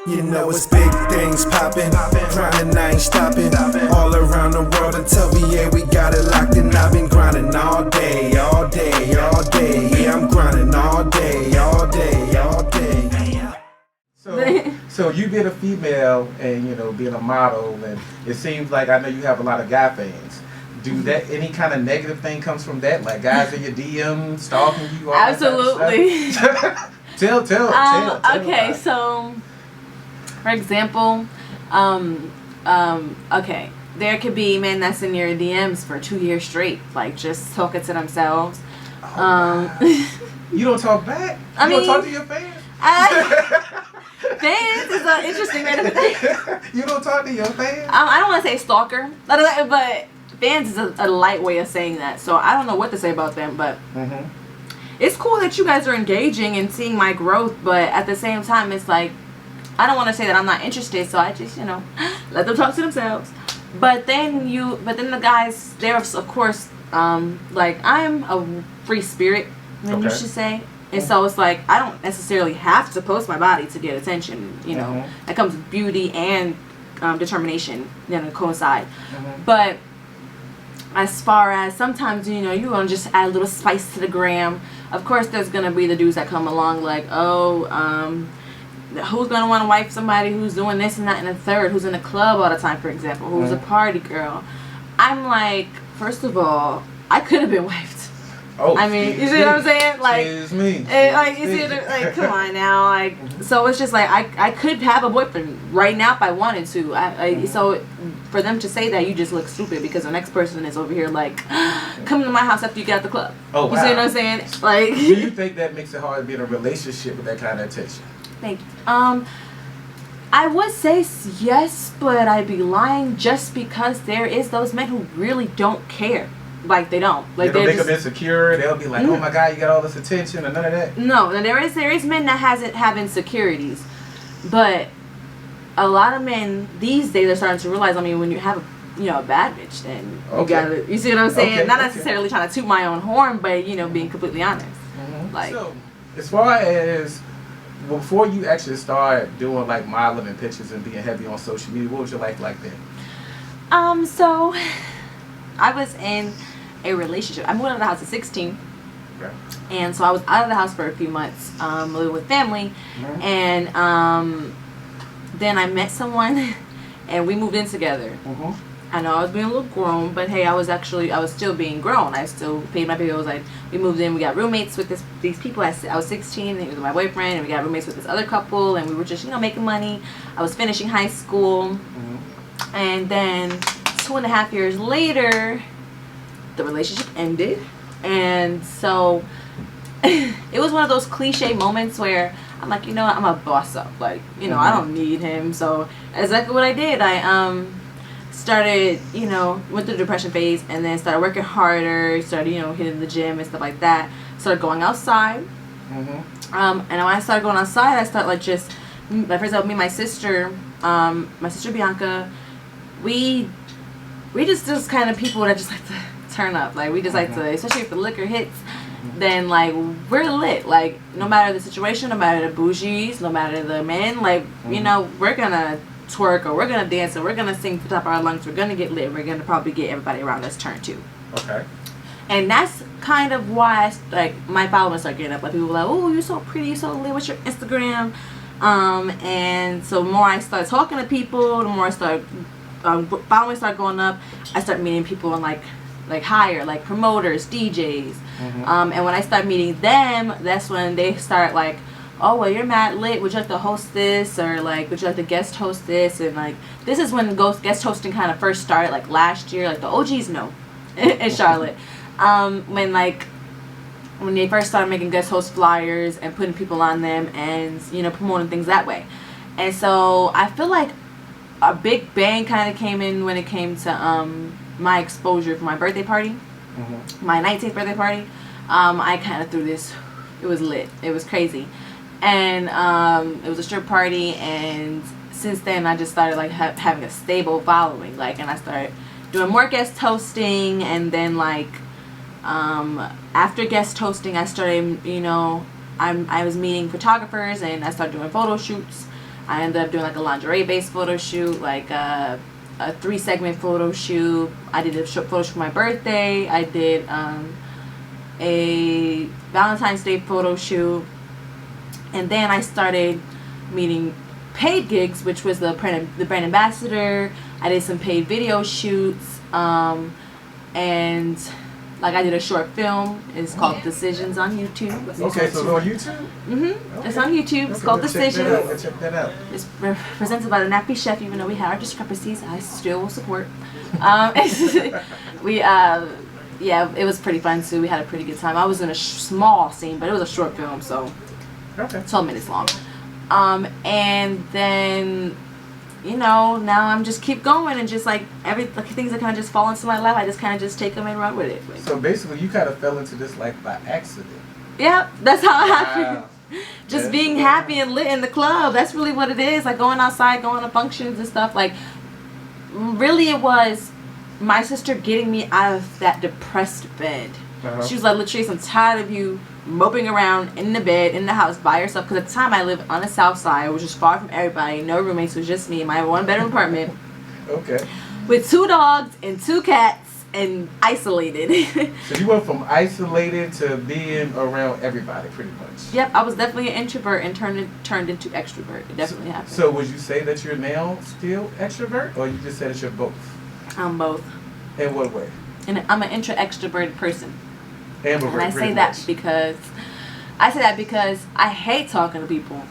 You know it's big things poppin', grindin', I ain't stopping. All around the world until we got it locked in. I've been grinding all day, all day, all day. Yeah, I'm grinding all day, all day, all day. So you being a female and being a model, and it seems like I know you have a lot of guy fans. Do that any kind of negative thing comes from that, like guys in your DM stalking you? All Absolutely. That kind of stuff? Tell. Okay, so for example, okay, there could be men that's in your DMs for 2 years straight, like just talking to themselves. Wow. You don't talk back? You don't talk to your fans? Fans is an interesting way to say. You don't talk to your fans? I don't want to say stalker, but fans is a light way of saying that. So I don't know what to say about them, but it's cool that you guys are engaging and seeing my growth. But at the same time, it's like I don't want to say that I'm not interested. So I just let them talk to themselves. But then the guys, they're of course like I'm a free spirit, you should say. And so it's like I don't necessarily have to post my body to get attention. That comes with beauty and determination, coincide. But as far as sometimes you want to just add a little spice to the gram. Of course, there's gonna be the dudes that come along like, who's gonna want to wife somebody who's doing this and that and the third, who's in the club all the time, for example, who's a party girl. I'm like, first of all, I could have been wifed. Oh, I mean, you see what I'm saying? Like, excuse me. Like you see, like, come on now, like. So it's just like I could have a boyfriend right now if I wanted to. So for them to say that, you just look stupid because the next person is over here like, come to my house after you get out the club. Oh, wow. You see what I'm saying? Like. Do you think that makes it hard to be in a relationship with that kind of attention? Thank you. I would say yes, but I'd be lying just because there is those men who really don't care. Like they don't. Like they'll make them insecure. They'll be like, "Oh my God, you got all this attention," and none of that. No, there is men that have insecurities, but a lot of men these days are starting to realize. I mean, when you have a bad bitch, then you gotta. You see what I'm saying? Okay, Not necessarily trying to toot my own horn, but being completely honest. Like, so, as far as before you actually start doing like modeling and pictures and being heavy on social media, what was your life like then? So I was in a relationship. I moved out of the house at 16. Okay. And so I was out of the house for a few months, living with family. And then I met someone and we moved in together. I know I was being a little grown, but hey, I was still being grown. I still paid my bills. We moved in, we got roommates with these people. I was 16 and he was my boyfriend, and we got roommates with this other couple, and we were just making money. I was finishing high school. And then 2.5 years later, the relationship ended. And so it was one of those cliche moments where I'm like, I'm a boss up. Like, I don't need him. So exactly what I did. I started, went through the depression phase, and then started working harder, started, hitting the gym and stuff like that. Started going outside. And when I started going outside, I started for example, me and my sister Bianca, we just kind of people that just like to turn up. Like we just like to, especially if the liquor hits, then like we're lit. Like no matter the situation, no matter the bougies, no matter the men, like we're gonna twerk or we're gonna dance or we're gonna sing for the top of our lungs. We're gonna get lit. We're gonna probably get everybody around us turned too. Okay. And that's kind of why my followers start getting up. Like people were like, "Oh, you're so pretty, you're so lit. What's your Instagram?" And so the more I start talking to people, the more I start followers start going up. I start meeting people in like higher, like promoters, DJs. And when I start meeting them, that's when they start like, "Oh, well, you're mad lit. Would you like to host this?" Or like, "Would you like to guest host this?" And like, this is when guest hosting kind of first started, like last year. Like the OGs know in Charlotte. When they first started making guest host flyers and putting people on them and promoting things that way. And so I feel like a big bang kind of came in when it came to my exposure for my birthday party, my 19th birthday party. I kind of threw this. It was lit. It was crazy, and it was a strip party. And since then, I just started like having a stable following. Like, and I started doing more guest hosting, and then like after guest hosting, I started I was meeting photographers and I started doing photo shoots. I ended up doing like a lingerie-based photo shoot, like a 3-segment photo shoot. I did a photo shoot for my birthday. I did a Valentine's Day photo shoot. And then I started meeting paid gigs, which was the brand ambassador. I did some paid video shoots. And like I did a short film. It's called Decisions on YouTube. Okay, so it's on YouTube? Mm-hmm. Okay. It's on YouTube. It's called Decisions. Check that out. It's presented by the Nappy Chef. Even though we had our discrepancies, I still will support. Yeah, it was pretty fun too. We had a pretty good time. I was in a small scene, but it was a short film, so 12 minutes long. And then, you know, now I'm just keep going and just like things that kind of just fall into my lap. I just kind of just take them and run with it. Like, so basically, you kind of fell into this like by accident. Yeah, that's how it happened. Wow. Just being happy and lit in the club. That's really what it is. Like going outside, going to functions and stuff. Like, really, it was my sister getting me out of that depressed bed. She was like, Latrice, I'm tired of you moping around in the bed, in the house by yourself. Because at the time I lived on the south side, which was far from everybody. No roommates, it was just me in my 1-bedroom apartment. Okay. With 2 dogs and 2 cats and isolated. So you went from isolated to being around everybody pretty much. Yep, I was definitely an introvert and turned into extrovert. It definitely happened. So would you say that you're now still extrovert, or you just said that you're both? I'm both. In what way? And I'm an extroverted person. And I say that because I hate talking to people.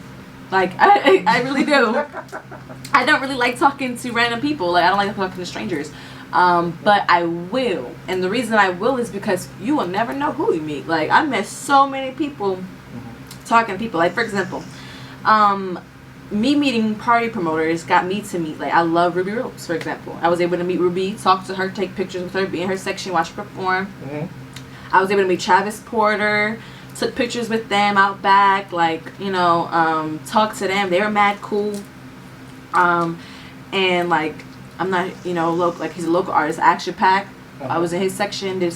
Like I really do. I don't really like talking to random people. Like I don't like talking to strangers. But I will, and the reason I will is because you will never know who you meet. Like I met so many people talking to people. Like for example, me meeting party promoters got me to meet, like, I love Ruby Rose, for example. I was able to meet Ruby, talk to her, take pictures with her, be in her section, watch her perform. I was able to meet Travis Porter, took pictures with them out back, like, you know, talk to them. They were mad cool. And, like, I'm not, you know, local, like, he's a local artist, Action Pack. I was in his section, did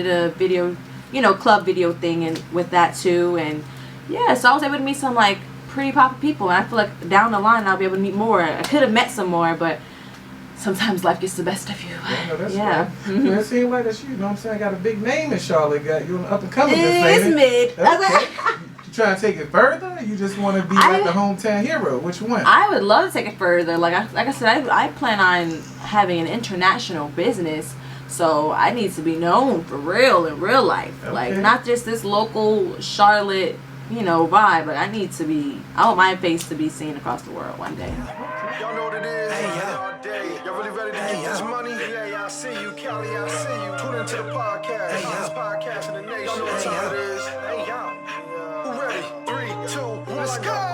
a video, you know, club video thing and with that, too. And, yeah, so I was able to meet some, like, pretty popular people, and I feel like down the line I'll be able to meet more. I could have met some more, but sometimes life gets the best of you. Yeah, no, that's right. Well, it seems like that you know what I'm saying, I got a big name in Charlotte. Got you an up and coming. It's mid. Okay. You trying to take it further, or you just want to be like the hometown hero? Which one? I would love to take it further. Like I said, I plan on having an international business, so I need to be known for real in real life. Okay. Like not just this local Charlotte, you know, vibe. Like I want my face to be seen across the world one day. Y'all know what it is. Hey, y'all really ready to get this money? Yeah, I see you, Cali, I see you. Tune into the podcast. Hey, hottest podcast in the nation. Y'all know what time it is. Hey, y'all. Who ready? 3, 2, 1, let's go.